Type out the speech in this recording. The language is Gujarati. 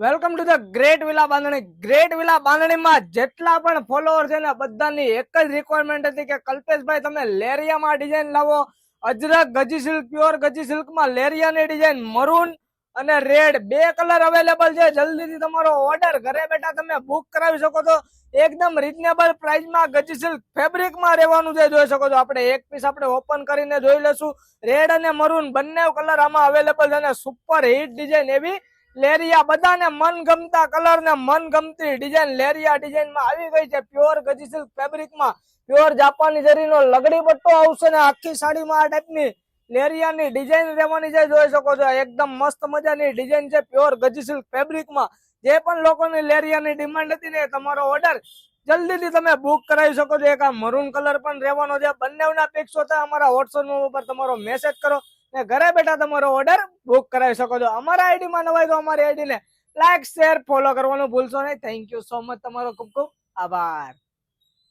Welcome to the great villa Bandhani. Great villa બાંધણીમાં જેટલા પણ ફોલોઅર છે ને બધાની એક જ રિક્વાયરમેન્ટ હતી કે કલ્પેશભાઈ તમે લેરિયામાં ડિઝાઇન લાવો. અજરક ગજી સિલ્ક, પ્યોર ગજી સિલ્કમાં લેરિયાની ડિઝાઇન મરૂન અને રેડ બે કલર અવેલેબલ છે. જલ્દીથી તમારો ઓર્ડર ઘરે બેઠા તમે બુક કરાવી શકો છો. એકદમ રીઝનેબલ પ્રાઇસમાં ગજી સિલ્ક ફેબ્રિકમાં રહેવાનું છે. જોઈ શકો છો. આપણે એક પીસ આપણે ઓપન કરીને જોઈ લેશું. રેડ અને મરૂન બંને કલર આમાં અવેલેબલ છે અને સુપર હિટ ડિઝાઇન એવી લેરિયા બધાને મનગમતા કલર ને મનગમતી ડિઝાઇન લેરિયા ડિઝાઇન માં આવી ગઈ છે. પ્યોર ગજી સિલ્ક ફેબ્રિકમાં પ્યોર જાપાની જરીનો લગડી પટ્ટો આવશે ને આખી સાડીમાં આ ટાઈપની લેરિયાની ડિઝાઇન રહેવાની છે. જોઈ શકો છો. એકદમ મસ્ત મજાની ડિઝાઇન છે પ્યોર ગજી સિલ્ક ફેબ્રિકમાં. જે પણ લોકોની લેરિયાની ડિમાન્ડ હતી ને તમારો ઓર્ડર જલ્દીથી તમે બુક કરાવી શકો છો. એક આ મરૂન કલર પણ રહેવાનો છે. બંનેના પિક્સ હતા અમારા વોટ્સઅપ ઉપર તમારો મેસેજ કરો ને ઘરે બેઠા તમારો ઓર્ડર બુક કરાવી શકો છો. અમારા આઈડીમાં નવાય તો અમારી આઈડીને લાઈક શેર ફોલો કરવાનું ભૂલશો નહીં. Thank you so much. તમારો ખૂબ ખૂબ આભાર.